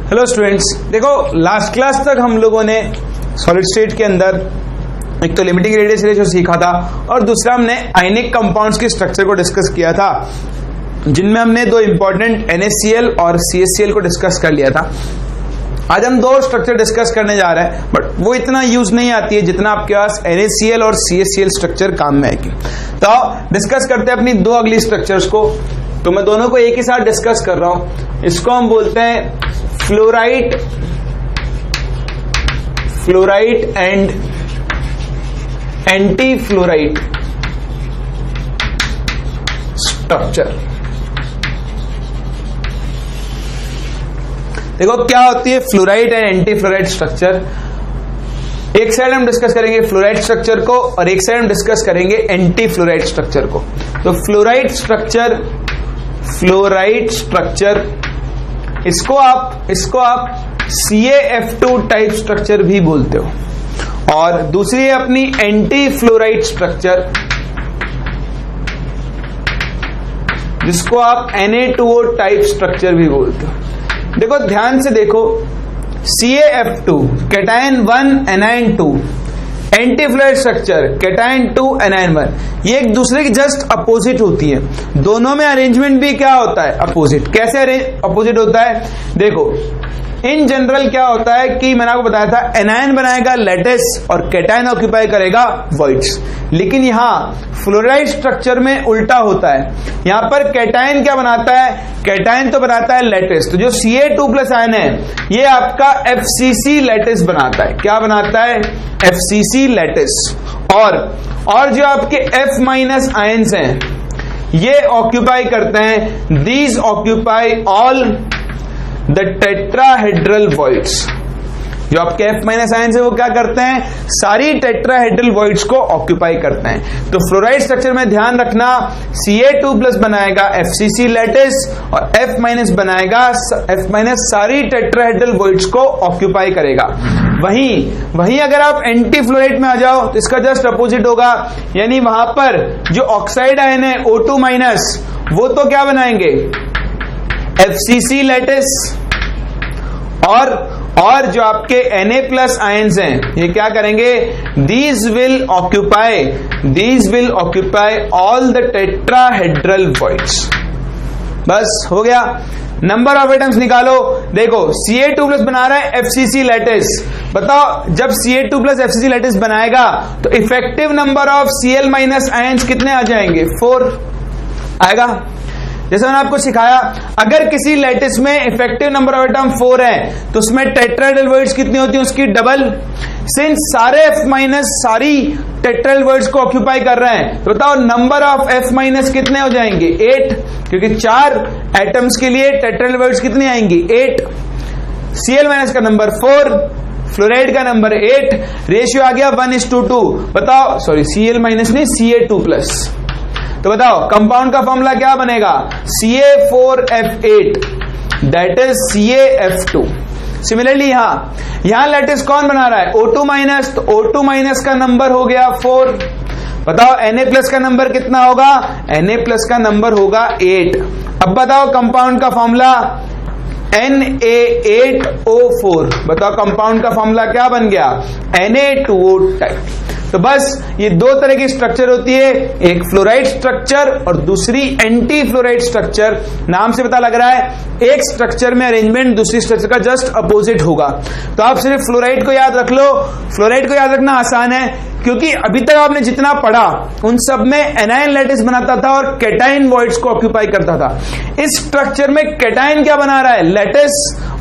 Hello students, देखो last class तक हम लोगों ने सॉलिड स्टेट के अंदर एक तो लिमिटिंग रेडियस रेशियो सीखा था और दूसरा हमने आयनिक कंपाउंड्स के स्ट्रक्चर को डिस्कस किया था, जिनमें हमने दो इंपॉर्टेंट NaCl और CaCl को डिस्कस कर लिया था। आज हम दो स्ट्रक्चर डिस्कस करने जा रहे हैं, बट वो इतना यूज नहीं आती है जितना आपके पास NaCl और CaCl स्ट्रक्चर काम में आएगी। तो डिस्कस करते हैं अपनी दो अगली स्ट्रक्चर्स को। तो मैं दोनों को एक ही साथ डिस्कस कर रहा हूं। इसको हम बोलते हैं fluoride and anti fluoride structure. देखो क्या होती है fluoride and anti fluoride structure. एक साइड हम डिस्कस करेंगे फ्लोराइड स्ट्रक्चर को और एक साइड हम डिस्कस करेंगे एंटी फ्लोराइड स्ट्रक्चर को। तो फ्लोराइड स्ट्रक्चर इसको आप CaF2 टाइप स्ट्रक्चर भी बोलते हो, और दूसरी है अपनी एंटी फ्लोराइड स्ट्रक्चर, जिसको आप Na2O टाइप स्ट्रक्चर भी बोलते हो। देखो ध्यान से देखो, CaF2 cation 1 anion 2, anti fluoride structure cation 2 anion 1, ये एक दूसरे की जस्ट अपोजिट होती है। दोनों में अरेंजमेंट भी क्या होता है? अपोजिट। कैसे अपोजिट होता है? देखो इन जनरल क्या होता है कि मैंने आपको बताया था, एनायन बनाएगा लैटिस और कैटायन ऑक्यूपाई करेगा वॉइड्स। लेकिन यहां फ्लोराइड स्ट्रक्चर में उल्टा होता है। यहां पर कैटायन क्या बनाता है? कैटायन तो बनाता है लैटिस। तो जो Ca2+ आयन है ये आपका FCC लैटिस बनाता है। क्या बनाता है? FCC lattice. और जो आपके F- आयन्स हैं ये ऑक्यूपाई करते हैं, these occupy all the tetrahedral voids. जो आपके F- आयन्स है वो क्या करते हैं? सारी टेट्राहेड्रल वॉइड्स को ऑक्यूपाई करते हैं। तो फ्लोराइड स्ट्रक्चर में ध्यान रखना, Ca2+ बनाएगा FCC लैटिस और F- बनाएगा सारी टेट्राहेड्रल वॉइड्स को ऑक्यूपाई करेगा। वहीं अगर आप एंटी फ्लोराइड में आ जाओ तो इसका जस्ट अपोजिट होगा, यानी वहां पर जो ऑक्साइड आयन है O2- वो तो क्या बनाएंगे? FCC lattice. और जो आपके Na+ आयन्स हैं ये क्या करेंगे? These will occupy all the tetrahedral voids. बस हो गया। नंबर ऑफ एटम्स निकालो। देखो Ca2+ बना रहा है FCC लैटिस। बताओ जब Ca2+ FCC लैटिस बनाएगा तो effective number of Cl- ions कितने आ जाएंगे? 4 आएगा। जैसे मैंने आपको सिखाया, अगर किसी लैटिस में इफेक्टिव नंबर ऑफ एटम 4 है तो उसमें टेट्राहेड्रल वॉइड्स कितनी होती है? उसकी डबल। सिंस सारे F- सारी टेट्राहेड्रल वॉइड्स को ऑक्यूपाई कर रहे हैं तो बताओ नंबर ऑफ F- कितने हो जाएंगे? 8, क्योंकि 4 एटम्स के लिए टेट्राहेड्रल वॉइड्स कितनी आएंगी? 8। Cl- का नंबर 4, फ्लोराइड का नंबर 8, रेशियो आ गया 1:2। बताओ सॉरी Cl- नहीं Ca2+। तो बताओ कंपाउंड का फॉर्मूला क्या बनेगा? CA4F8 that is CaF2। Similarly यहां लैटिस कौन बना रहा है? O2-, तो O2- का नंबर हो गया 4। बताओ Na+ का नंबर कितना होगा? Na+ का नंबर होगा 8। अब बताओ कंपाउंड का फॉर्मूला Na8O4। बताओ कंपाउंड का फॉर्मूला क्या बन गया? Na2O type. तो बस ये दो तरह की स्ट्रक्चर होती है, एक फ्लोराइड स्ट्रक्चर और दूसरी एंटी फ्लोराइड स्ट्रक्चर। नाम से पता लग रहा है एक स्ट्रक्चर में अरेंजमेंट दूसरी स्ट्रक्चर का जस्ट अपोजिट होगा। तो आप सिर्फ फ्लोराइड को याद रख लो। फ्लोराइड को याद रखना आसान है क्योंकि अभी तक आपने जितना पढ़ा उन सब में एनायन लैटिस बनाता था और कैटायन वॉइड्स को ऑक्यूपाई करता था। इस स्ट्रक्चर में कैटायन क्या बना रहा है? लैटिस।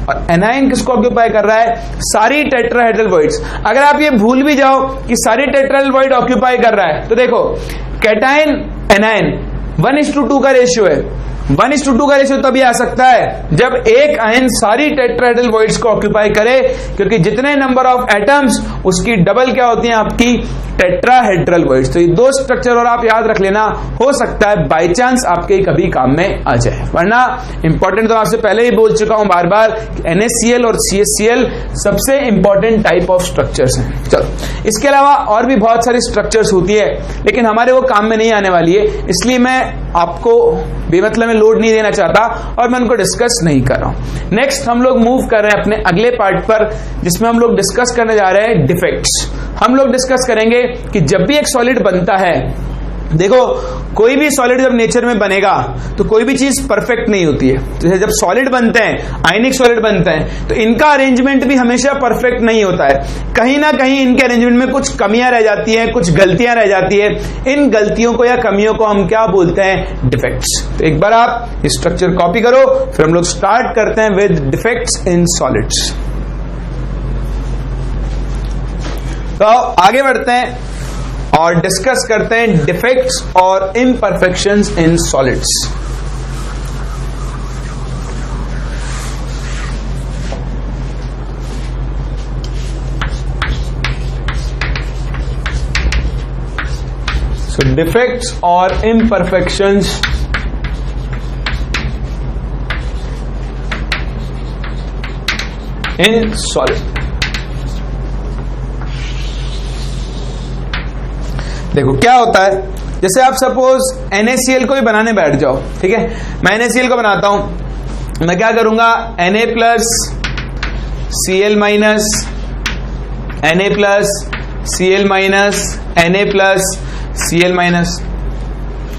और एनायन किसको ऑक्यूपाई कर रहा है? सारी टेट्राहेड्रल वॉइड्स। अगर आप ये भूल भी जाओ कि सारी टेट्राहेड्रल वॉइड ऑक्यूपाई कर रहा है तो देखो कैटायन एनायन 1:2 का रेशियो है। 1:2 का रेशियो तभी आ सकता है जब एक आयन सारी टेट्राहेड्रल वॉइड्स को ऑक्यूपाई करे, क्योंकि जितने नंबर ऑफ एटम्स उसकी डबल क्या होती है? आपकी टेट्राहेड्रल वॉइड्स। तो ये दो स्ट्रक्चर और आप याद रख लेना, हो सकता है बाय चांस आपके कभी काम में आ जाए, वरना इंपॉर्टेंट तो आपसे पहले ही बोल चुका हूं बार बार, NaCl और CaCl सबसे इंपॉर्टेंट टाइप ऑफ स्ट्रक्चर्स हैं। चलो इसके अलावा और भी बहुत सारी स्ट्रक्चर्स होती है लेकिन हमारे वो काम में नहीं आने वाली है, इसलिए मैं आपको बेमतलब में लोड नहीं देना चाहता और मैं उनको डिस्कस नहीं कर रहा हूं। नेक्स्ट हम लोग मूव कर रहे हैं अपने अगले पार्ट पर, जिसमें हम लोग डिस्कस करने जा रहे हैं डिफेक्ट्स। हम लोग डिस्कस करेंगे कि जब भी एक सॉलिड बनता है, देखो कोई भी सॉलिड जब नेचर में बनेगा तो कोई भी चीज परफेक्ट नहीं होती है। जैसे जब सॉलिड बनते हैं, आयनिक सॉलिड बनते हैं, तो इनका अरेंजमेंट भी हमेशा परफेक्ट नहीं होता है। कहीं ना कहीं इनके अरेंजमेंट में कुछ कमियां रह जाती हैं, कुछ गलतियां रह जाती है। इन गलतियों को या कमियों को हम क्या बोलते हैं? डिफेक्ट्स। तो एक बार आप स्ट्रक्चर कॉपी करो, फिर हम लोग स्टार्ट करते हैं विद डिफेक्ट्स इन सॉलिड्स। तो आगे बढ़ते हैं और डिस्कस करते हैं डिफेक्ट्स और imperfections in solids. So defects और इम्परफेक्शंस इन सॉलिड। देखो क्या होता है, जैसे आप सपोज NaCl को भी बनाने बैठ जाओ, ठीक है। मैं NaCl को बनाता हूं, मैं क्या करूंगा? Na plus Cl minus, Na plus Cl minus, Na plus Cl minus.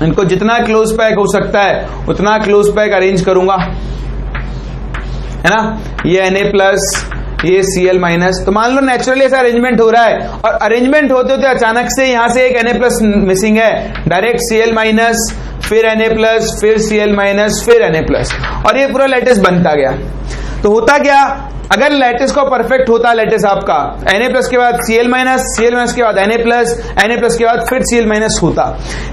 इनको जितना क्लोज पैक हो सकता है उतना क्लोज पैक अरेंज करूंगा, है ना। ये Na प्लस, ये Cl माइनस। तो मान लो नेचुरली ऐसा अरेंजमेंट हो रहा है और अरेंजमेंट होते होते अचानक से यहां से एक Na प्लस मिसिंग है, डायरेक्ट Cl माइनस, फिर Na प्लस, फिर Cl माइनस, फिर Na प्लस, और ये पूरा लैटिस बनता गया। तो होता क्या, अगर लैटिस को परफेक्ट होता लैटिस आपका Na प्लस के बाद Cl माइनस, Cl माइनस के बाद Na प्लस के बाद फिर Cl माइनस होता,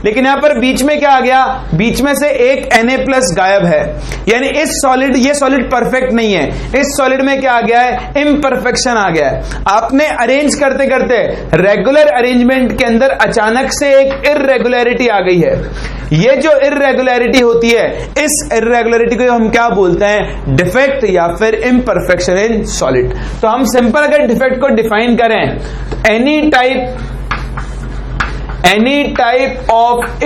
लेकिन यहां पर बीच में क्या आ गया? बीच में से एक Na प्लस गायब है, यानी इस सॉलिड, ये सॉलिड परफेक्ट नहीं है। इस सॉलिड में क्या आ गया है? इम्परफेक्शन आ गया है। आपने अरेंज करते करते रेगुलर अरेंजमेंट के अंदर अचानक से एक इर्रेगुलरिटी आ गई है। ये जो इर्रेगुलरिटी होती है, इस इर्रेगुलरिटी को हम क्या बोलते हैं? डिफेक्ट या फिर इम्परफेक्शन इन सॉलिड। तो हम सिंपल अगर डिफेक्ट को डिफाइन करें तो any type of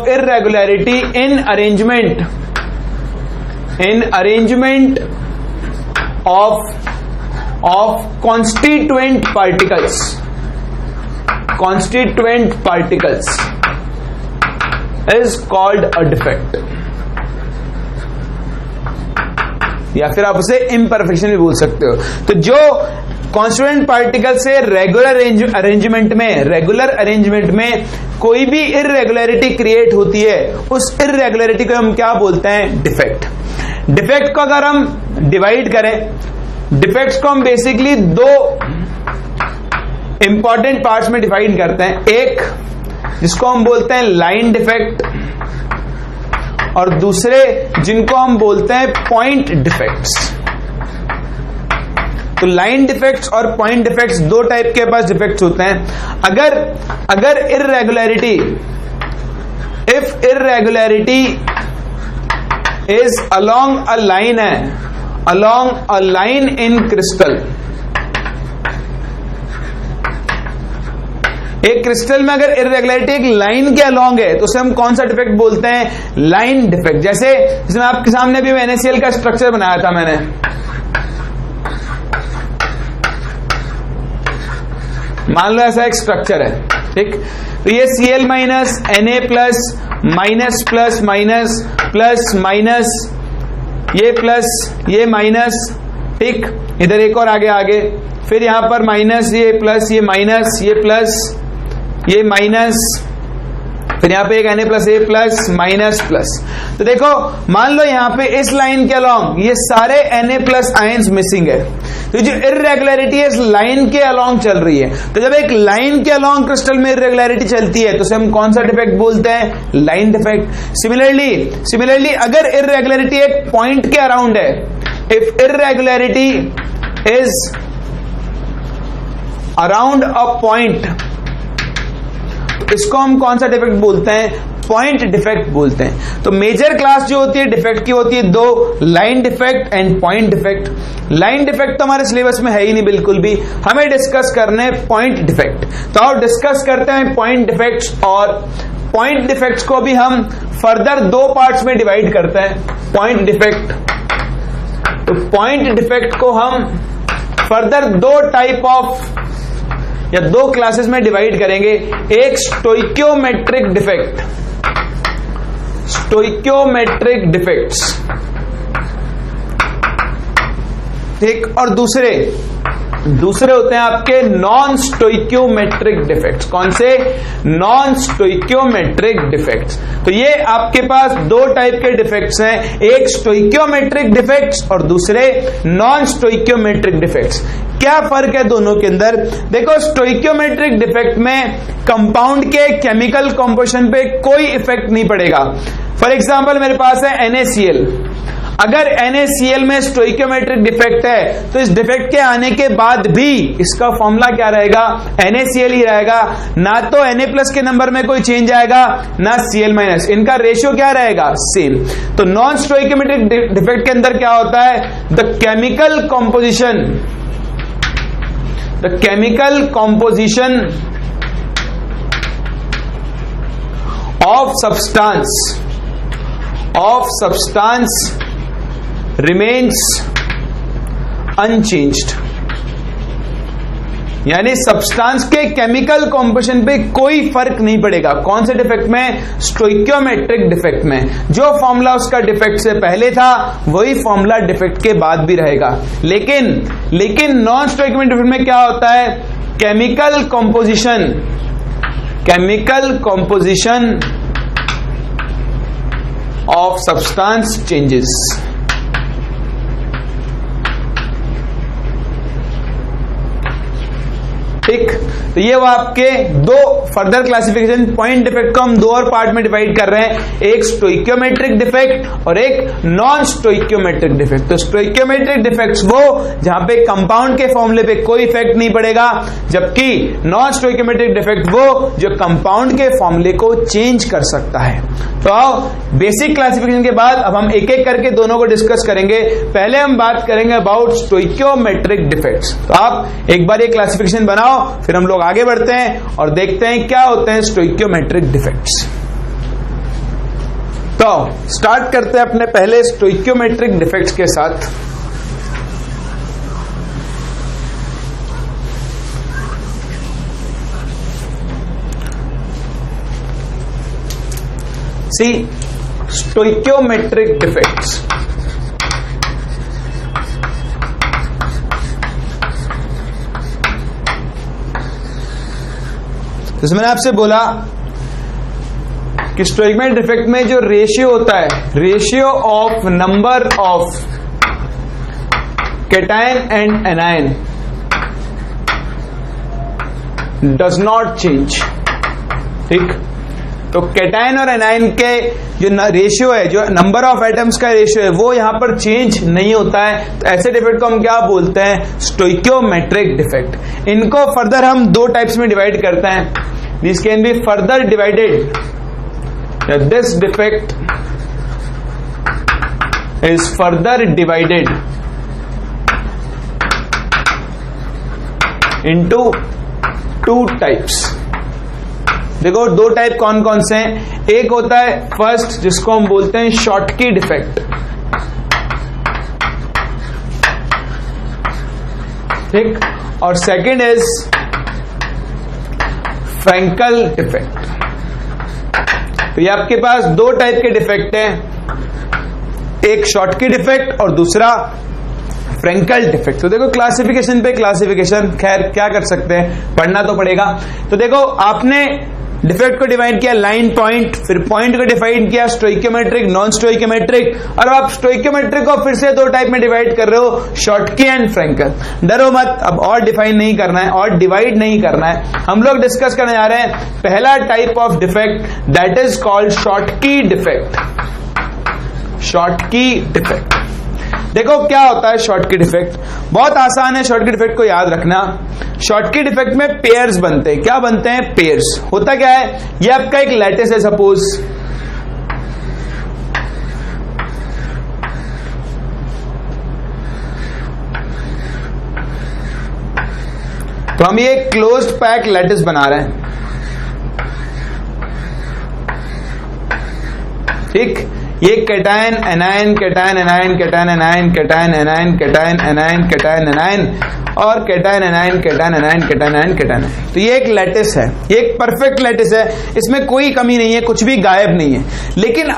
irregularity, in arrangement of constituent particles is called a defect, या फिर आप उसे इम्परफेक्शन भी बोल सकते हो। तो जो कॉन्स्टिट्यूएंट पार्टिकल से रेगुलर अरेंजमेंट में कोई भी इर्रेगुलरिटी क्रिएट होती है, उस इर्रेगुलरिटी को हम क्या बोलते हैं? डिफेक्ट। डिफेक्ट को अगर हम डिवाइड करें, डिफेक्ट्स को हम बेसिकली दो इंपॉर्टेंट पार्ट्स में डिवाइड करते हैं। एक जिसको हम बोलते हैं लाइन डिफेक्ट, और दूसरे जिनको हम बोलते हैं पॉइंट डिफेक्ट्स। तो लाइन डिफेक्ट्स और पॉइंट डिफेक्ट्स दो टाइप के पास डिफेक्ट्स होते हैं। अगर irregularity, if irregularity is along a line है, along a line in crystal, एक क्रिस्टल में अगर इर्रेगुलरिटी एक लाइन के अलोंग है तो उसे हम कौन सा डिफेक्ट बोलते हैं? Line defect. जैसे जिसमें आपके सामने भी NaCl का स्ट्रक्चर बनाया था मैंने, मान लो ऐसा एक स्ट्रक्चर है, ठीक। तो ये Cl minus, Na plus, minus plus minus plus minus, ये प्लस, ये माइनस, ठीक। इधर एक और आगे, फिर यहां पर माइनस, ये प्लस, ये माइनस, ये प्लस, ये माइनस, फिर यहां पे एक Na plus, A plus, minus plus. तो देखो मान लो यहां पे इस लाइन के अलोंग ये सारे Na प्लस आयंस मिसिंग है। तो जो इर्रेगुलरिटी है इस लाइन के अलोंग चल रही है। तो जब एक लाइन के अलोंग क्रिस्टल में इर्रेगुलरिटी चलती है तो उसे हम कौन सा डिफेक्ट बोलते हैं? Line defect. सिमिलरली अगर इर्रेगुलरिटी एक पॉइंट के अराउंड है, if irregularity is around a point, इसको हम कौन सा डिफेक्ट बोलते हैं? पॉइंट डिफेक्ट बोलते हैं। तो मेजर क्लास जो होती है डिफेक्ट की होती है दो, line defect and point defect. Line defect तो हमारे सिलेबस में है ही नहीं बिल्कुल भी, हमें डिस्कस करने पॉइंट डिफेक्ट। तो आओ डिस्कस करते हैं पॉइंट डिफेक्ट्स, और पॉइंट डिफेक्ट्स को भी हम फर्दर दो पार्ट्स में डिवाइड करते हैं। पॉइंट डिफेक्ट, तो पॉइंट डिफेक्ट को हम फर्दर दो टाइप ऑफ या दो क्लासेस में डिवाइड करेंगे। एक स्टोइकियोमेट्रिक डिफेक्ट, स्टोइकियोमेट्रिक डिफेक्ट्स, ठीक, और दूसरे होते हैं आपके नॉन स्टोइकियोमेट्रिक डिफेक्ट्स। कौन से? Non stoichiometric defects. तो ये आपके पास दो टाइप के डिफेक्ट्स हैं, एक स्टोइकियोमेट्रिक डिफेक्ट्स और दूसरे नॉन स्टोइकियोमेट्रिक डिफेक्ट्स। क्या फर्क है दोनों के अंदर? देखो, स्टोइकियोमेट्रिक डिफेक्ट में कंपाउंड के केमिकल कंपोजिशन पे कोई इफेक्ट नहीं पड़ेगा। फॉर एग्जांपल मेरे पास है NaCl। अगर NaCl में स्टोइकियोमेट्रिक डिफेक्ट है तो इस डिफेक्ट के आने के बाद भी इसका फॉर्मूला क्या रहेगा? NaCl ही रहेगा, ना तो Na+ के नंबर में कोई चेंज आएगा ना Cl-, इनका रेशियो क्या रहेगा? सेम। तो नॉन स्टोइकियोमेट्रिक डिफेक्ट के अंदर क्या होता है? The chemical composition of substance remains unchanged, यानी सब्सटेंस के केमिकल कॉम्पोजिशन पे कोई फर्क नहीं पड़ेगा। कौन से डिफेक्ट में? स्टोइकियोमेट्रिक डिफेक्ट में। जो फॉर्मूला उसका डिफेक्ट से पहले था वही फॉर्मूला डिफेक्ट के बाद भी रहेगा। लेकिन नॉन स्टोइकियोमेट्रिक डिफेक्ट में क्या होता है? Chemical composition of substance changes. ठीक, तो ये वो आपके दो फर्दर क्लासिफिकेशन। पॉइंट डिफेक्ट को हम दो और पार्ट में डिवाइड कर रहे हैं, एक स्टोइकियोमेट्रिक डिफेक्ट और एक नॉन स्टोइकियोमेट्रिक डिफेक्ट। तो स्टोइकियोमेट्रिक डिफेक्ट्स वो जहां पे कंपाउंड के फॉर्मूले पे कोई इफेक्ट नहीं पड़ेगा, जबकि नॉन स्टोइकियोमेट्रिक डिफेक्ट वो जो कंपाउंड के फॉर्मूले को चेंज कर सकता है। तो आओ बेसिक क्लासिफिकेशन के बाद अब हम एक एक करके दोनों को डिस्कस करेंगे। पहले हम बात करेंगे अबाउट स्टोइकियोमेट्रिक डिफेक्ट्स। तो आप एक बार ये क्लासिफिकेशन बनाओ, फिर हम लोग आगे बढ़ते हैं और देखते हैं क्या होते हैं स्टोइकियोमेट्रिक डिफेक्ट्स। तो स्टार्ट करते हैं अपने पहले स्टोइकियोमेट्रिक डिफेक्ट्स के साथ। सी स्टोइकियोमेट्रिक डिफेक्ट्स। जैसे मैंने आपसे बोला कि स्टोइकियोमेट्रिक डिफेक्ट में जो रेशियो होता है, ratio of number of cation and anion does not change. ठीक, तो कैटायन और एनायन के जो रेशियो है, जो नंबर ऑफ एटम्स का रेशियो है, वो यहां पर चेंज नहीं होता है। तो ऐसे डिफेक्ट को हम क्या बोलते हैं? Stoichiometric defect. इनको फर्दर हम दो टाइप्स में डिवाइड करते हैं। This can be further divided, this defect is further divided into two types. देखो दो टाइप कौन कौन से हैं? एक होता है फर्स्ट, जिसको हम बोलते हैं शॉटकी डिफेक्ट। ठीक, और सेकंड इज फ्रैंकल डिफेक्ट। तो ये आपके पास दो टाइप के डिफेक्ट हैं, एक शॉटकी डिफेक्ट और दूसरा फ्रैंकल डिफेक्ट। तो देखो क्लासिफिकेशन पे क्लासिफिकेशन, खैर क्या कर सकते हैं, पढ़ना तो पड़ेगा। तो देखो आपने डिफेक्ट को डिवाइड किया लाइन पॉइंट, फिर पॉइंट को डिवाइड किया स्टोइकियोमेट्रिक, नॉन स्टोइकियोमेट्रिक, और आप स्टोइकियोमेट्रिक को फिर से दो टाइप में डिवाइड कर रहे हो, शॉटकी एंड फ्रैंकल। डरो मत, अब और डिफाइन नहीं करना है और डिवाइड नहीं करना है। हम लोग डिस्कस करने जा रहे हैं पहला type of defect, that is called Schottky defect. Schottky defect, देखो क्या होता है शॉटकी डिफेक्ट। बहुत आसान है शॉटकी डिफेक्ट को याद रखना। शॉर्टकी डिफेक्ट में पेयर्स बनते हैं। क्या बनते हैं? पेयर्स। होता क्या है, ये आपका एक लैटिस है सपोज, तो हम ये क्लोज्ड पैक लैटिस बना रहे हैं, ठीक। ये cation anion, cation anion, cation anion, cation anion, cation anion, cation anion और cation anion, cation anion, cation anion, cation. तो ये एक लैटिस है, ये एक परफेक्ट लैटिस है, इसमें कोई कमी नहीं है, कुछ भी गायब नहीं है। लेकिन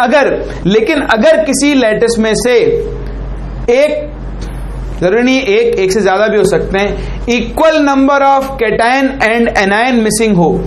अगर किसी लैटिस में से एक, जरूरी नहीं एक से ज्यादा भी हो सकते हैं, equal number of cation and anion missing हो।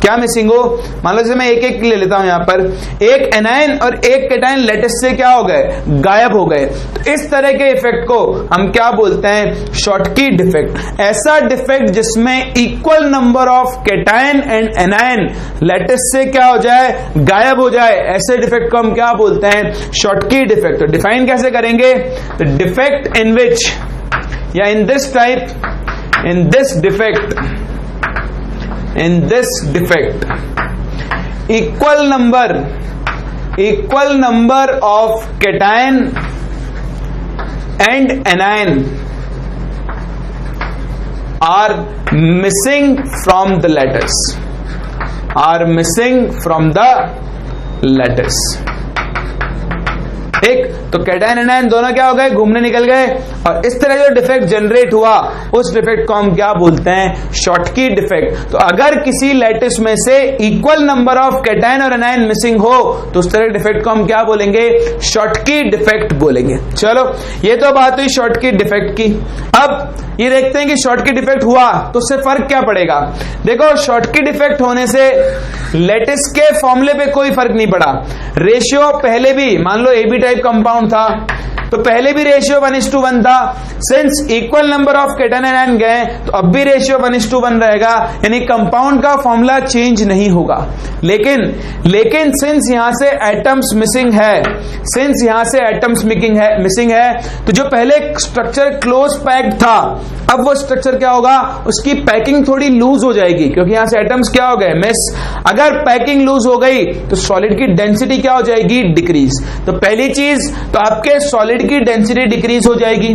क्या मिसिंग हो? मान लो जैसे मैं एक ले लेता हूं, यहां पर एक एनायन और एक कैटायन लैटिस से क्या हो गए? गायब हो गए। तो इस तरह के इफेक्ट को हम क्या बोलते हैं? Schottky defect. ऐसा डिफेक्ट जिसमें equal number of cation and anion lattice से क्या हो जाए? गायब हो जाए। ऐसे डिफेक्ट को हम क्या बोलते हैं? Schottky defect. तो डिफाइन कैसे करेंगे? द डिफेक्ट इन विच, या इन this type, in this defect equal number of cation and anion are missing from the lattice, ठीक। तो कैटायन एनायन दोनों क्या हो गए? घूमने निकल गए। और इस तरह जो डिफेक्ट जनरेट हुआ, उस डिफेक्ट को हम क्या बोलते हैं? Schottky defect. तो अगर किसी लैटिस में से इक्वल नंबर ऑफ कैटायन और एनायन मिसिंग हो, तो उस तरह डिफेक्ट को हम क्या बोलेंगे? शॉर्टकी डिफेक्ट बोलेंगे। चलो, ये तो बात हुई शॉर्टकी डिफेक्ट की। अब ये देखते हैं कि शॉर्टकी डिफेक्ट हुआ तो उससे फर्क क्या पड़ेगा। देखो, शॉर्टकी डिफेक्ट होने से लैटिस के फॉर्मूले पे कोई फर्क नहीं पड़ा। रेशियो पहले भी, मान लो AB टाइप कंपाउंड था, तो पहले भी रेशियो 1:1 था। Since equal number of cation anion गए, तो अब भी रेशियो 1:1 रहेगा, यानी कंपाउंड का फॉर्मूला चेंज नहीं होगा। लेकिन सिंस यहां से एटम्स मिसिंग है, तो जो पहले स्ट्रक्चर क्लोज पैक्ड था, अब वो स्ट्रक्चर क्या होगा? उसकी पैकिंग थोड़ी लूज हो जाएगी, क्योंकि यहां से एटम्स क्या हो गए? मिस। अगर पैकिंग लूज हो गई तो सॉलिड की डेंसिटी क्या हो जाएगी? डिक्रीज। तो पहली चीज तो आपके सॉलिड की डेंसिटी डिक्रीज हो जाएगी।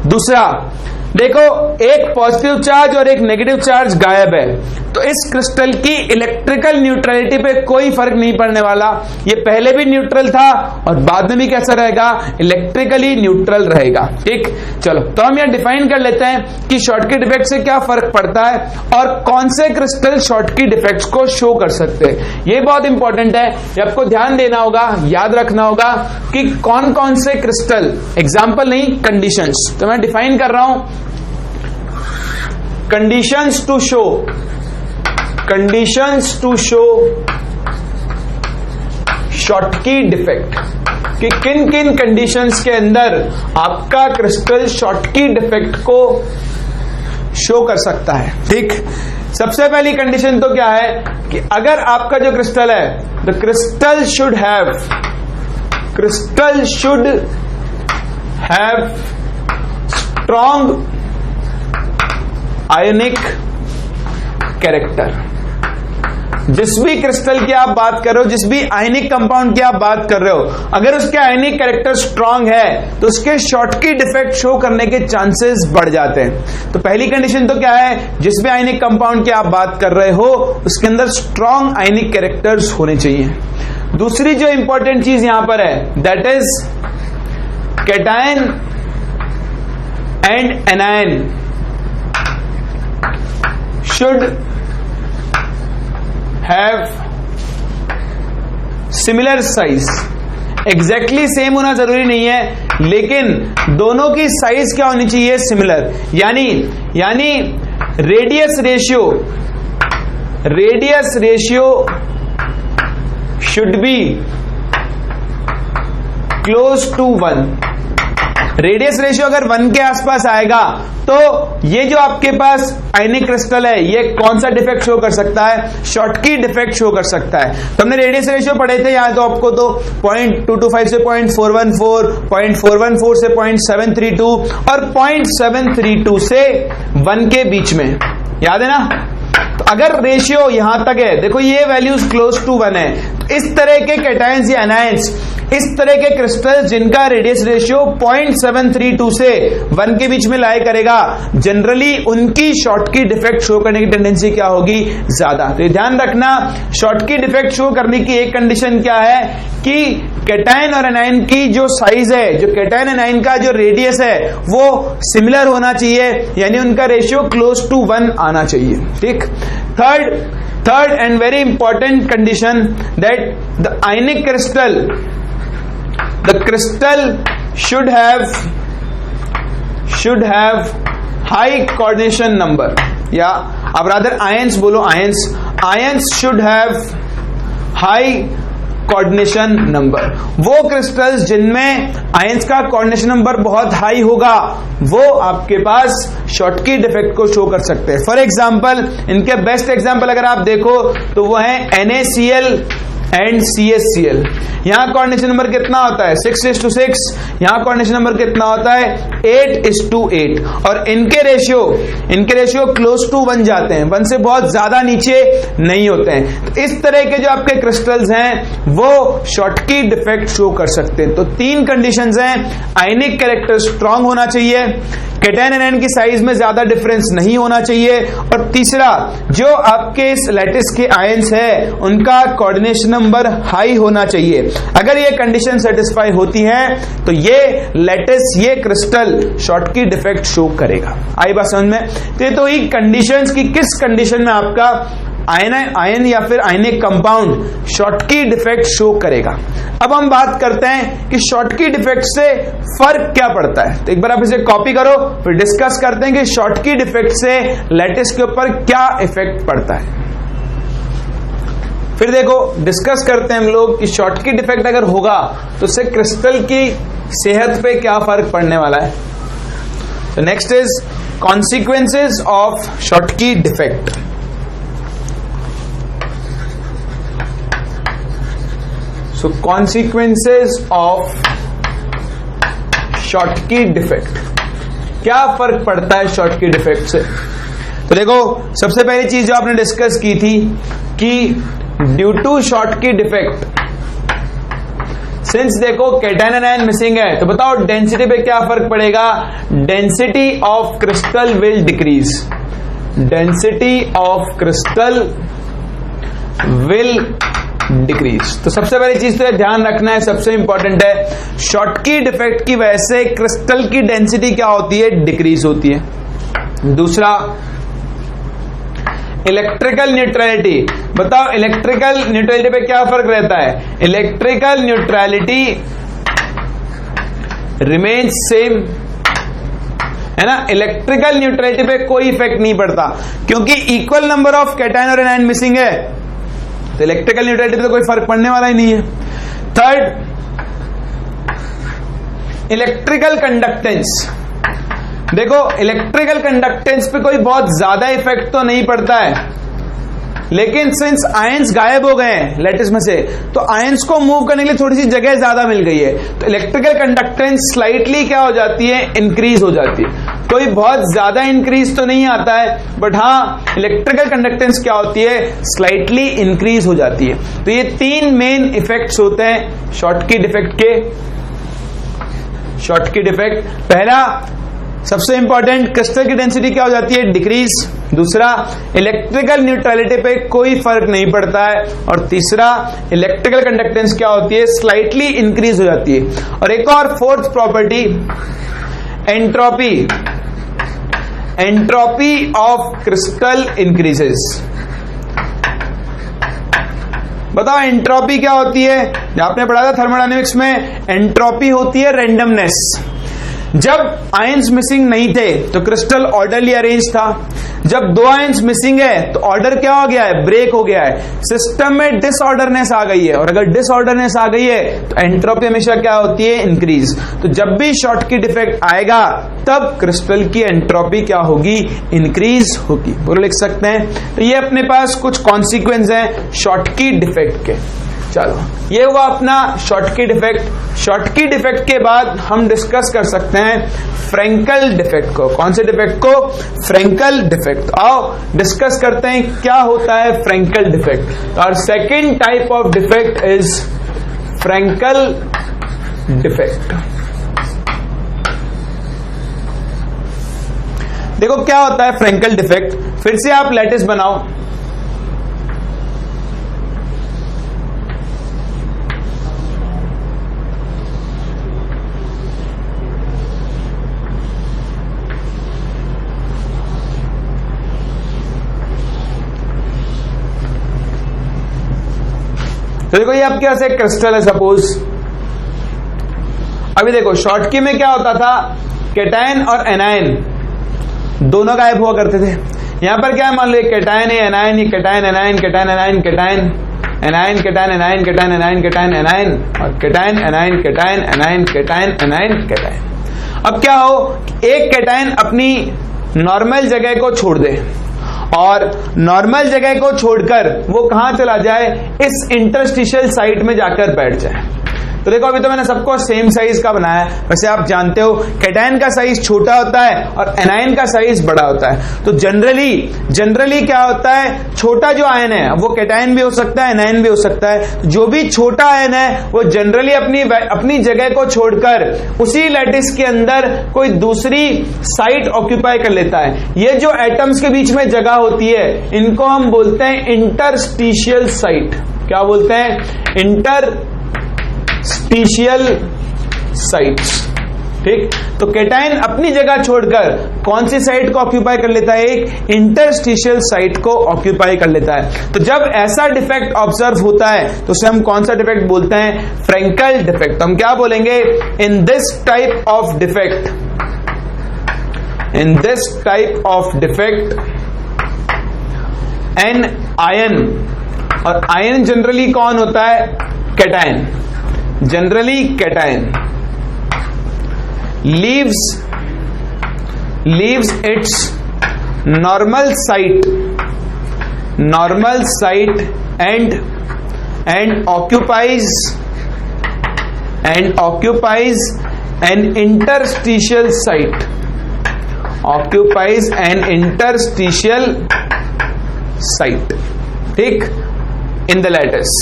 दूसरा, देखो, एक पॉजिटिव चार्ज और एक नेगेटिव चार्ज गायब है, तो इस क्रिस्टल की इलेक्ट्रिकल न्यूट्रलिटी पे कोई फर्क नहीं पड़ने वाला। ये पहले भी न्यूट्रल था और बाद में भी कैसा रहेगा? इलेक्ट्रिकली न्यूट्रल रहेगा, ठीक। चलो, तो हम यहां डिफाइन कर लेते हैं कि शॉर्टकी डिफेक्ट से क्या फर्क पड़ता है और कौन से क्रिस्टल शॉर्टकी डिफेक्ट्स को शो कर सकते हैं। ये बहुत इंपॉर्टेंट है, ये आपको ध्यान देना होगा, याद रखना होगा कि कौन कौन से क्रिस्टल, एग्जाम्पल नहीं, कंडीशंस। तो मैं डिफाइन कर रहा हूं conditions to show Schottky defect, कि किन किन कंडीशंस के अंदर आपका क्रिस्टल शॉर्टकी डिफेक्ट को शो कर सकता है, ठीक। सबसे पहली कंडीशन तो क्या है कि अगर आपका जो क्रिस्टल है, the crystal should have strong ionic character. जिस भी क्रिस्टल की आप बात कर रहे हो, जिस भी आयनिक कंपाउंड की आप बात कर रहे हो, अगर उसके आयनिक कैरेक्टर स्ट्रांग है तो उसके शॉर्टकी डिफेक्ट शो करने के चांसेस बढ़ जाते हैं। तो पहली कंडीशन तो क्या है? जिस भी आयनिक कंपाउंड की आप बात कर रहे हो उसके अंदर स्ट्रांग आयनिक कैरेक्टर्स होने चाहिए। दूसरी जो इंपॉर्टेंट चीज यहां पर है, that is cation and anion should have similar size। Exactly same होना जरूरी नहीं है, लेकिन दोनों की साइज क्या होनी चाहिए? सिमिलर। यानी radius ratio should be close to 1। Radius ratio अगर 1 के आसपास आएगा तो ये जो आपके पास आयनिक क्रिस्टल है ये कौन सा डिफेक्ट शो कर सकता है? शॉटकी डिफेक्ट शो कर सकता है। तो हमने रेडियस रेशियो पढ़े थे यहाँ, तो आपको तो 0.225 से 0.414, 0.414 से 0.732 और 0.732 से 1 के बीच में, याद है ना? तो अगर रेशियो यहां तक है, देखो ये वैल्यूज क्लोज टू 1 है, तो इस तरह के कैटायंस या एनायंस, इस तरह के क्रिस्टल जिनका रेडियस रेशियो 0.732 से 1 के बीच में लाई करेगा, जनरली उनकी शॉटकी डिफेक्ट शो करने की टेंडेंसी क्या होगी? ज्यादा। तो ध्यान रखना, शॉटकी डिफेक्ट शो करने की एक कंडीशन क्या है कि कैटायन और एनायन की जो साइज है, जो कैटायन एनायन का जो रेडियस है वो सिमिलर होना चाहिए, यानी उनका रेशियो क्लोज टू 1 आना चाहिए। ठीक। Third and very important condition that the ionic crystal, the crystal should have high coordination number, या अब rather ions बोलो, ions should have high coordination number. वो क्रिस्टल्स जिनमें आयंस का कोऑर्डिनेशन नंबर बहुत हाई होगा वो आपके पास शॉटकी डिफेक्ट को शो कर सकते हैं। फॉर एग्जांपल, इनके बेस्ट एग्जांपल अगर आप देखो तो वो है NaCl एंड CaCl। यहां कोऑर्डिनेशन नंबर कितना होता है? 6:6। यहां कोऑर्डिनेशन नंबर कितना होता है? 8:8। और इनके रेशियो क्लोज टू 1 जाते हैं, 1 से बहुत ज्यादा नीचे नहीं होते हैं। तो इस तरह के जो आपके क्रिस्टल्स हैं वो शॉटकी डिफेक्ट शो कर सकते हैं। तो 3 कंडीशंस हैं, आयनिक कैरेक्टर स्ट्रांग होना चाहिए, कैटायन एनायन की साइज में ज्यादा डिफरेंस नहीं होना चाहिए, और तीसरा जो आपके इस लैटिस के आयंस है उनका कोऑर्डिनेशन नंबर हाई होना चाहिए। अगर ये कंडीशन सेटिस्फाई होती है तो ये लैटिस, ये क्रिस्टल शॉटकी डिफेक्ट शो करेगा। आई बात समझ में? तो ये कंडीशंस की किस कंडीशन में आपका आयन या फिर ionic compound Schottky defect show करेगा। अब हम बात करते हैं कि शॉटकी डिफेक्ट से फर्क क्या पड़ता है। तो एक बार आप इसे कॉपी करो, फिर डिस्कस करते हैं कि शॉटकी डिफेक्ट से लैटिस के ऊपर क्या इफेक्ट पड़ता है। फिर देखो डिस्कस करते हैं हम लोग कि शॉटकी डिफेक्ट अगर होगा तो उससे क्रिस्टल की सेहत पे क्या फर्क पड़ने वाला है। तो next is consequences of Schottky defect. So consequences of Schottky defect, क्या फर्क पड़ता है शॉटकी डिफेक्ट से। तो देखो सबसे पहली चीज जो आपने डिस्कस की थी कि due to Schottky defect, since देखो कैटायन एनायन मिसिंग है, तो बताओ डेंसिटी पे क्या फर्क पड़ेगा। Density of crystal will decrease, density of crystal will decrease. तो सबसे पहली चीज तो ध्यान रखना है, सबसे इंपॉर्टेंट है, शॉटकी डिफेक्ट की वजह से क्रिस्टल की डेंसिटी क्या होती है? डिक्रीज होती है। दूसरा इलेक्ट्रिकल न्यूट्रलिटी, बताओ इलेक्ट्रिकल न्यूट्रलिटी पे क्या फर्क रहता है। इलेक्ट्रिकल न्यूट्रलिटी रिमेन्स सेम, है ना। इलेक्ट्रिकल न्यूट्रलिटी पे कोई इफेक्ट नहीं पड़ता क्योंकि इक्वल नंबर ऑफ कैटायन और एनायन मिसिंग है, तो इलेक्ट्रिकल न्यूट्रलिटी पे तो कोई फर्क पड़ने वाला ही नहीं है। थर्ड, इलेक्ट्रिकल कंडक्टेंस, देखो इलेक्ट्रिकल कंडक्टेंस पे कोई बहुत ज्यादा इफेक्ट तो नहीं पड़ता है, लेकिन सिंस आयंस गायब हो गए हैं लैटिस में से, तो आयंस को मूव करने के लिए थोड़ी सी जगह ज्यादा मिल गई है, तो इलेक्ट्रिकल कंडक्टेंस स्लाइटली क्या हो जाती है? इंक्रीज हो जाती है। कोई बहुत ज्यादा इंक्रीज तो नहीं आता है, बट हाँ इलेक्ट्रिकल कंडक्टेंस क्या होती है? स्लाइटली इंक्रीज हो जाती है। तो ये 3 मेन इफेक्ट्स होते हैं शॉटकी डिफेक्ट के। शॉटकी डिफेक्ट, पहला सबसे इंपॉर्टेंट, क्रिस्टल की डेंसिटी क्या हो जाती है? डिक्रीज। दूसरा, इलेक्ट्रिकल न्यूट्रलिटी पे कोई फर्क नहीं पड़ता है। और तीसरा, इलेक्ट्रिकल कंडक्टेंस क्या होती है? स्लाइटली इंक्रीज हो जाती है। और एक और fourth property, entropy, entropy of crystal increases. बताओ एंट्रोपी क्या होती है? आपने पढ़ा था थर्मोडायनेमिक्स में, एंट्रोपी होती है रैंडमनेस। जब आयंस मिसिंग नहीं थे तो क्रिस्टल ऑर्डरली अरेंज था, जब 2 आयंस मिसिंग है तो ऑर्डर क्या हो गया है, ब्रेक हो गया है, सिस्टम में डिसऑर्डरनेस आ गई है, और अगर डिसऑर्डरनेस आ गई है तो एंट्रोपी हमेशा क्या होती है, इंक्रीज। तो जब भी शॉटकी डिफेक्ट आएगा तब क्रिस्टल की एंट्रोपी क्या होगी, इंक्रीज होगी। बोलो लिख सकते हैं। तो ये अपने पास कुछ कॉन्सिक्वेंस हैं शॉटकी डिफेक्ट के। चलो ये हुआ अपना शॉटकी डिफेक्ट। शॉटकी डिफेक्ट के बाद हम डिस्कस कर सकते हैं फ्रेंकल डिफेक्ट को। कौन से डिफेक्ट को, फ्रेंकल डिफेक्ट। आओ डिस्कस करते हैं क्या होता है फ्रेंकल डिफेक्ट। और second type of defect is Frenkel defect. देखो क्या होता है फ्रेंकल डिफेक्ट। फिर से आप लैटिस बनाओ, तो देखो ये आपके पास एक क्रिस्टल है सपोज। अभी देखो शॉटकी में क्या होता था, कैटायन और एनायन दोनों गायब हुआ करते थे। यहां पर क्या है, मान लो एक कैटायन है, एनायन, ये cation anion, cation anion, cation anion, cation anion, cation anion, cation anion, और cation anion, cation anion, cation anion, cation. अब क्या हो, एक कैटायन अपनी नॉर्मल जगह को छोड़ दे और नॉर्मल जगह को छोड़कर वो कहां चला जाए, इस इंटरस्टिशियल साइट में जाकर बैठ जाए। तो देखो अभी तो मैंने सबको सेम साइज का बनाया है। वैसे आप जानते हो कैटायन का साइज छोटा होता है और एनायन का साइज बड़ा होता है। तो जनरली क्या होता है, छोटा जो आयन है वो कैटायन भी हो सकता है, एनायन भी हो सकता है। जो भी छोटा आयन है वो जनरली अपनी जगह को छोड़कर उसी लैटिस के अंदर कोई दूसरी साइट ऑक्यूपाई कर लेता है। ये जो एटम्स के बीच में जगह होती है इनको हम बोलते हैं इंटरस्टिशियल साइट। क्या बोलते हैं, इंटरस्टिशियल साइट्स। ठीक, तो कैटायन अपनी जगह छोड़कर कौन सी साइट को ऑक्यूपाई कर लेता है, एक इंटरस्टिशियल साइट को ऑक्यूपाई कर लेता है। तो जब ऐसा डिफेक्ट ऑब्जर्व होता है तो उसे हम कौन सा डिफेक्ट बोलते हैं, फ्रेंकल डिफेक्ट। तो हम क्या बोलेंगे, in this type of defect an ion, और आयन जनरली कौन होता है, cation, generally cation leaves its normal site and occupies an interstitial site, ठीक, in the lattice।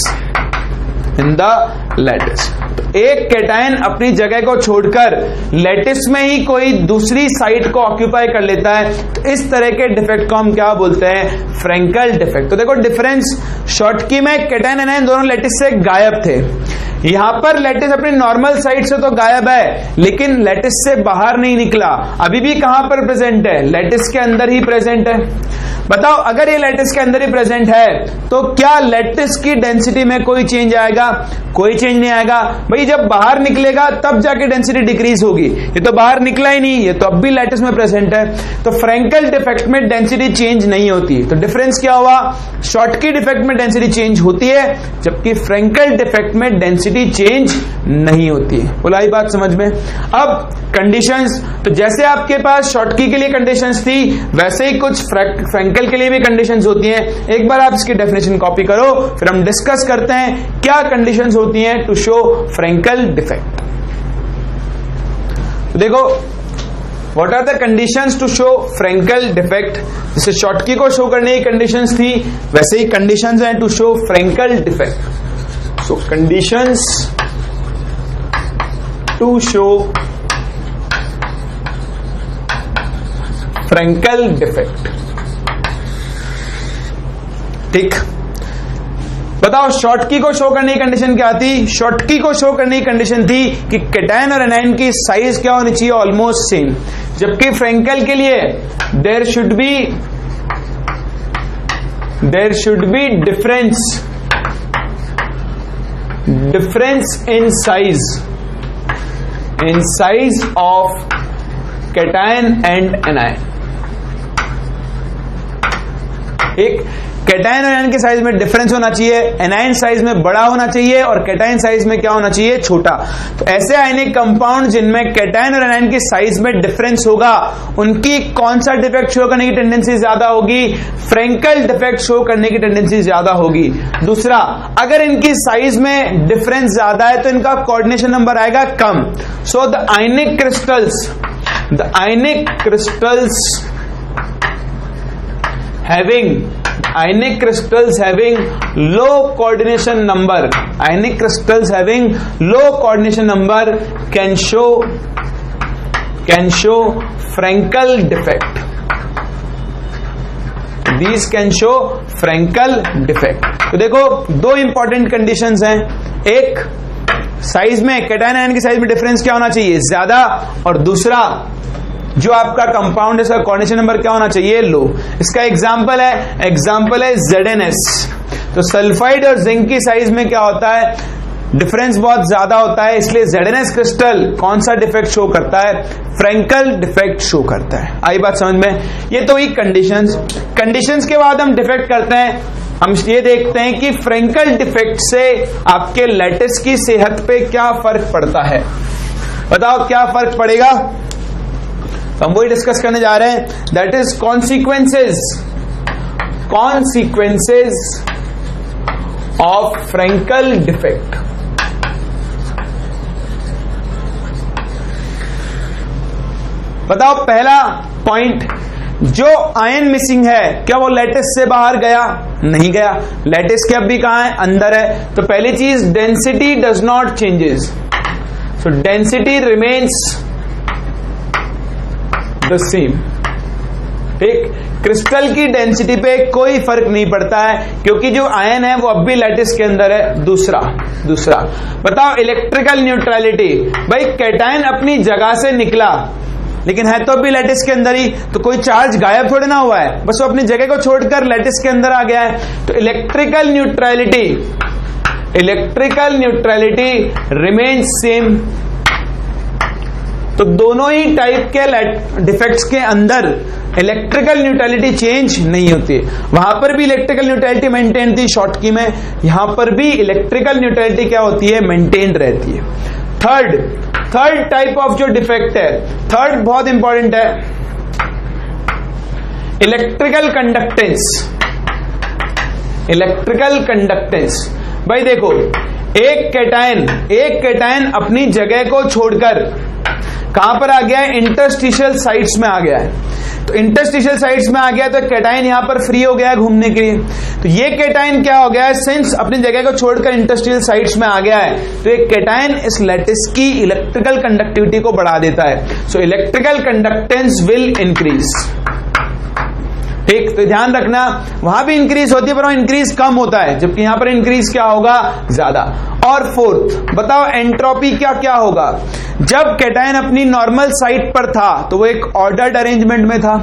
एक कैटायन अपनी जगह को छोड़कर लैटिस में ही कोई दूसरी साइट को ऑक्यूपाई कर लेता है, तो इस तरह के डिफेक्ट को हम क्या बोलते हैं, फ्रेंकल डिफेक्ट। तो देखो डिफरेंस, शॉटकी में कैटायन एनायन दोनों लैटिस से गायब थे। यहां पर लैटिस अपनी नॉर्मल साइट से तो गायब है लेकिन लैटिस से बाहर नहीं निकला, अभी भी कहां पर प्रेजेंट है, लैटिस के अंदर ही प्रेजेंट है। बताओ अगर ये लैटिस के अंदर ही प्रेजेंट है तो क्या लैटिस की डेंसिटी में कोई चेंज आएगा, कोई चेंज नहीं आएगा। भाई जब बाहर निकलेगा तब जाके डेंसिटी डिक्रीज होगी, ये तो बाहर निकला ही नहीं, ये तो अब भी लैटिस में प्रेजेंट है। तो फ्रेंकल डिफेक्ट में डेंसिटी चेंज नहीं होती। तो डिफरेंस क्या हुआ, शॉटकी डिफेक्ट में डेंसिटी चेंज होती है जबकि फ्रेंकल डिफेक्ट में डेंसिटी चेंज नहीं होती है। बोला ये बात समझ में। अब कंडीशंस, तो जैसे आपके पास शॉटकी के लिए कंडीशंस थी वैसे ही कुछ फ्रेंकल के लिए भी कंडीशंस होती हैं। एक बार आप इसकी डेफिनेशन कॉपी करो, फिर हम डिस्कस करते हैं क्या कंडीशंस होती हैं टू शो फ्रेंकल डिफेक्ट। तो देखो what are the conditions to show Frenkel defect. जैसे शॉटकी को शो करने की कंडीशंस थी वैसे ही कंडीशंस हैं to show Frenkel defect. So conditions to show Frenkel defect. ठीक, बताओ शॉटकी को शो करने की कंडीशन क्या थी, शॉटकी को शो करने की कंडीशन थी कि कैटायन और एनायन की साइज क्या होनी चाहिए, ऑलमोस्ट सेम। जबकि फ्रेंकल के लिए there should be difference in size of cation and anion. एक कैटायन और एनायन के साइज में डिफरेंस होना चाहिए, एनायन साइज में बड़ा होना चाहिए और कैटायन साइज में क्या होना चाहिए, छोटा। तो ऐसे आयनिक कंपाउंड जिनमें कैटायन और एनायन के साइज में डिफरेंस होगा, उनकी कौन सा डिफेक्ट शो करने की टेंडेंसी ज्यादा होगी, फ्रेंकल डिफेक्ट शो करने की टेंडेंसी ज्यादा होगी। दूसरा, अगर इनकी साइज में डिफरेंस ज्यादा है तो इनका कोऑर्डिनेशन नंबर आएगा कम। So the ionic crystals having low coordination number can show Frankel defect. These can show Frankel defect. तो देखो दो इंपॉर्टेंट कंडीशंस हैं, एक साइज में कैटायन आयन की साइज में डिफरेंस क्या होना चाहिए, ज्यादा, और दूसरा जो आपका कंपाउंड है इसका कोऑर्डिनेशन नंबर क्या होना चाहिए, लो। इसका एग्जांपल है ZnS। तो सल्फाइड और जिंक की साइज में क्या होता है, डिफरेंस बहुत ज्यादा होता है, इसलिए ZnS क्रिस्टल कौन सा डिफेक्ट शो करता है, फ्रेंकल डिफेक्ट शो करता है। आई बात समझ में? ये तो ही कंडीशंस के बाद हम डिफेक्ट करते हैं, हम ये देखते हैं कि फ्रेंकल डिफेक्ट से आपके लैटिस की सेहत पे क्या फर्क पड़ता है। बताओ क्या फर्क पड़ेगा, हम वही डिस्कस करने जा रहे हैं। That is consequences of Frenkel defect. बताओ पहला पॉइंट, जो आयन मिसिंग है क्या वो लैटिस से बाहर गया, नहीं गया, लैटिस के अब भी कहां है, अंदर है। तो पहली चीज, density does not changes, so density remains the same. ठीक, क्रिस्टल की डेंसिटी पे कोई फर्क नहीं पड़ता है क्योंकि जो आयन है वो अब भी लैटिस के अंदर है। दूसरा बताओ इलेक्ट्रिकल न्यूट्रलिटी, भाई कैटायन अपनी जगह से निकला लेकिन है तो अभी लैटिस के अंदर ही, तो कोई चार्ज गायब थोड़े ना हुआ है, बस वो अपनी जगह को छोड़कर लैटिस के अंदर आ गया है। तो इलेक्ट्रिकल न्यूट्रलिटी रिमेन्स सेम। तो दोनों ही टाइप के डिफेक्ट्स के अंदर इलेक्ट्रिकल न्यूट्रलिटी चेंज नहीं होती, वहां पर भी इलेक्ट्रिकल न्यूट्रलिटी मेंटेन थी शॉटकी में, यहां पर भी इलेक्ट्रिकल न्यूट्रलिटी क्या होती है, मेंटेन रहती है। थर्ड टाइप ऑफ जो डिफेक्ट है, थर्ड बहुत इंपॉर्टेंट है, इलेक्ट्रिकल कंडक्टेंस। भाई देखो एक कैटायन अपनी जगह को छोड़कर कहां पर आ गया है, इंटरस्टिशियल साइट्स में आ गया है। तो इंटरस्टिशियल साइट्स में आ गया तो कैटायन यहां पर फ्री हो गया है घूमने के लिए। तो ये कैटायन क्या हो गया है, सिंस अपनी जगह को छोड़कर इंटरस्टिशियल साइट्स में आ गया है तो एक कैटायन इस लैटिस की इलेक्ट्रिकल कंडक्टिविटी को बढ़ा देता है। So electrical conductance will increase. ठीक, तो ध्यान रखना वहां भी इंक्रीज होती है पर वहां इंक्रीज कम होता है, जबकि यहां पर इंक्रीज क्या होगा, ज्यादा। और फोर्थ बताओ एंट्रोपी क्या होगा, जब कैटायन अपनी नॉर्मल साइट पर था तो वो एक ऑर्डर्ड अरेंजमेंट में था,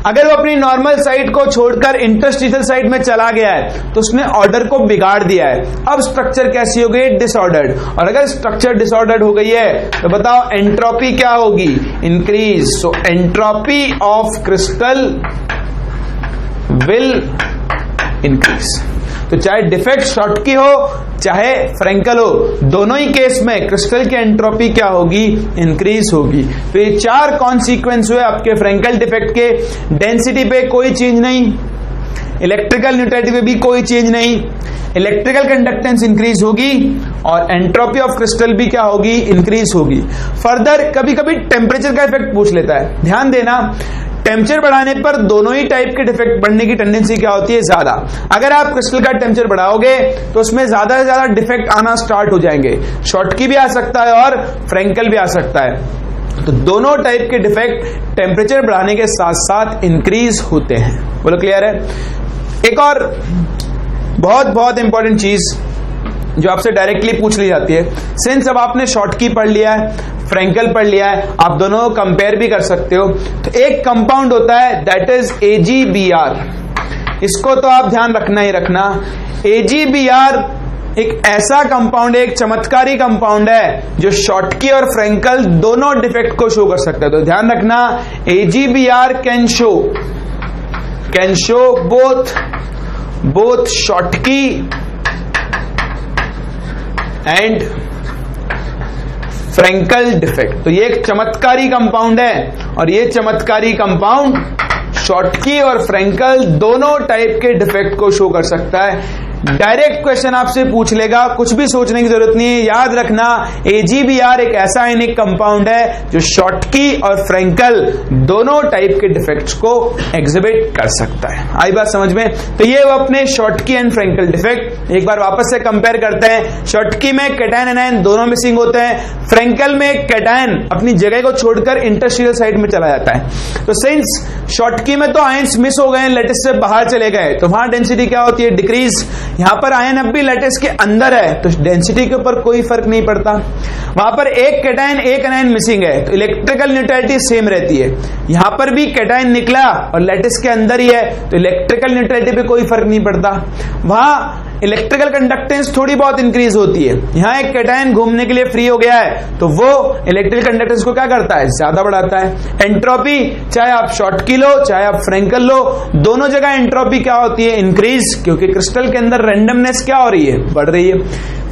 अगर वो अपनी नॉर्मल साइट को छोड़कर इंटरस्टिशियल साइट में चला गया है तो उसने ऑर्डर को बिगाड़ दिया है। अब स्ट्रक्चर कैसी हो गई, डिसऑर्डर्ड। और अगर स्ट्रक्चर डिसऑर्डर्ड हो गई है तो बताओ एंट्रोपी क्या होगी, increase. So entropy of crystal will increase. तो चाहे डिफेक्ट शॉटकी हो चाहे फ्रेंकल हो, दोनों ही केस में क्रिस्टल की एंट्रोपी क्या होगी, इंक्रीज होगी। तो ये चार कॉन्सिक्वेंस हुए आपके फ्रेंकल डिफेक्ट के। डेंसिटी पे कोई चेंज नहीं, इलेक्ट्रिकल न्यूट्रलिटी पे भी कोई चेंज नहीं, इलेक्ट्रिकल कंडक्टेंस इंक्रीज होगी और एंट्रोपी ऑफ क्रिस्टल भी क्या होगी, इंक्रीज होगी। फर्दर कभी कभी टेम्परेचर का इफेक्ट पूछ लेता है, ध्यान देना टेम्परेचर बढ़ाने पर दोनों ही टाइप के डिफेक्ट बढ़ने की टेंडेंसी क्या होती है, ज्यादा। अगर आप क्रिस्टल का टेम्परेचर बढ़ाओगे तो उसमें ज्यादा से ज्यादा डिफेक्ट आना स्टार्ट हो जाएंगे, शॉटकी भी आ सकता है और फ्रेंकल भी आ सकता है। तो दोनों टाइप के डिफेक्ट टेम्परेचर बढ़ाने के साथ साथ इंक्रीज होते हैं। बोलो क्लियर है? एक और बहुत इंपॉर्टेंट चीज जो आपसे डायरेक्टली पूछ ली जाती है, सिंस अब आपने शॉटकी पढ़ लिया है, फ्रेंकल पढ़ लिया है, आप दोनों को कंपेयर भी कर सकते हो। तो एक कंपाउंड होता है दैट इज AgBr, इसको तो आप ध्यान रखना ही रखना। AgBr एक ऐसा कंपाउंड है, एक चमत्कारी कंपाउंड है जो शॉर्टकी और फ्रेंकल दोनों डिफेक्ट को शो कर सकता है। तो ध्यान रखना, AgBr can show both Schottky and Frenkel defect. तो ये एक चमत्कारी कंपाउंड है और ये चमत्कारी कंपाउंड शॉर्टकी और फ्रेंकल दोनों टाइप के डिफेक्ट को शो कर सकता है। डायरेक्ट क्वेश्चन आपसे पूछ लेगा, कुछ भी सोचने की जरूरत नहीं है। याद रखना, AgBr एक ऐसा आयनिक कंपाउंड है जो शॉर्टकी और फ्रेंकल दोनों टाइप के डिफेक्ट्स को एग्जिबिट कर सकता है। आई बात समझ में? तो ये वो अपने शॉर्टकी एंड फ्रेंकल डिफेक्ट एक बार वापस से कंपेयर करते हैं। शॉर्टकी में कैटायन एनायन दोनों मिसिंग होते हैं, फ्रेंकल में कैटायन अपनी जगह को छोड़कर इंटरस्टिशियल साइड में चला जाता है। तो सिंस शॉर्टकी में तो आयंस मिस हो गए, लैटिस से बाहर चले गए, तो वहां डेंसिटी क्या होती है? डिक्रीज। यहां पर आयन अब भी लैटिस के अंदर है तो डेंसिटी के ऊपर कोई फर्क नहीं पड़ता। वहां पर एक कैटायन एक एनायन मिसिंग है तो इलेक्ट्रिकल न्यूट्रलिटी सेम रहती है। यहां पर भी कैटायन निकला और लैटिस के अंदर ही है तो इलेक्ट्रिकल न्यूट्रलिटी पे कोई फर्क नहीं पड़ता। वहां इलेक्ट्रिकल कंडक्टेंस थोड़ी बहुत इंक्रीज होती है। यहां एक कैटायन घूमने के लिए फ्री हो गया है तो वो इलेक्ट्रिकल कंडक्टेंस को क्या करता है? ज्यादा बढ़ाता है। एंट्रोपी चाहे आप शॉर्टकी लो चाहे आप फ्रेंकल लो, दोनों जगह एंट्रोपी क्या होती है? इंक्रीज, क्योंकि क्रिस्टल के अंदर रैंडमनेस क्या हो रही है? बढ़ रही है।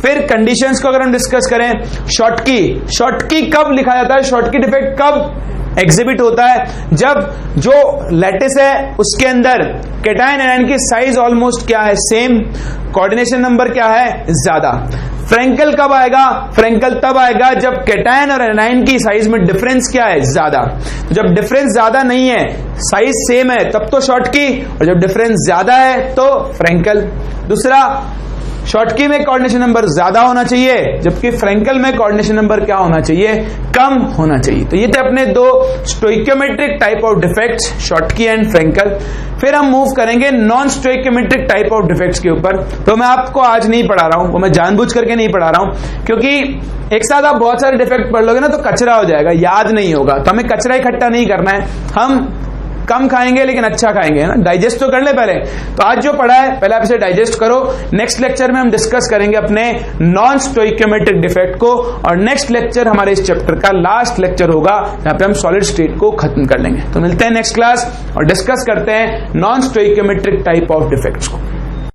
फिर कंडीशंस को अगर हम डिस्कस करें, शॉर्टकी कब लिखा जाता है? शॉर्टकी डिफेक्ट कब एग्जिबिट होता है? जब जो लैटिस है उसके अंदर कैटायन एनायन की साइज ऑलमोस्ट क्या है? सेम। कोऑर्डिनेशन नंबर क्या है? ज्यादा। फ्रेंकल कब आएगा? फ्रेंकल तब आएगा जब कैटायन और एनायन की साइज में डिफरेंस क्या है? ज्यादा। तो जब डिफरेंस ज्यादा नहीं है, साइज सेम है, तब तो शॉर्टकी, और जब डिफरेंस ज्यादा है तो फ्रेंकल। दूसरा, शॉर्टकी में कोऑर्डिनेशन नंबर ज्यादा होना चाहिए जबकि फ्रेंकल में कोऑर्डिनेशन नंबर क्या होना चाहिए? कम होना चाहिए। तो ये थे अपने दो stoichiometric type of defects, Schottky and Frenkel. फिर हम मूव करेंगे non stoichiometric type of defects के ऊपर। तो मैं आपको आज नहीं पढ़ा रहा हूं, वो मैं जानबूझ करके नहीं पढ़ा रहा हूं, क्योंकि एक साथ आप बहुत सारे डिफेक्ट पढ़ लोगे ना तो कचरा हो जाएगा, याद नहीं होगा। तो हमें कचरा इकट्ठा नहीं करना है, हम कम खाएंगे लेकिन अच्छा खाएंगे, है ना। डाइजेस्ट तो कर ले पहले। तो आज जो पढ़ा है पहले आप इसे डाइजेस्ट करो। नेक्स्ट लेक्चर में हम डिस्कस करेंगे अपने नॉन स्टोइकियोमेट्रिक डिफेक्ट को, और नेक्स्ट लेक्चर हमारे इस चैप्टर का लास्ट लेक्चर होगा जहां पे हम सॉलिड स्टेट को खत्म कर लेंगे। तो मिलते हैं नेक्स्ट क्लास और डिस्कस करते हैं non stoichiometric type of defects को।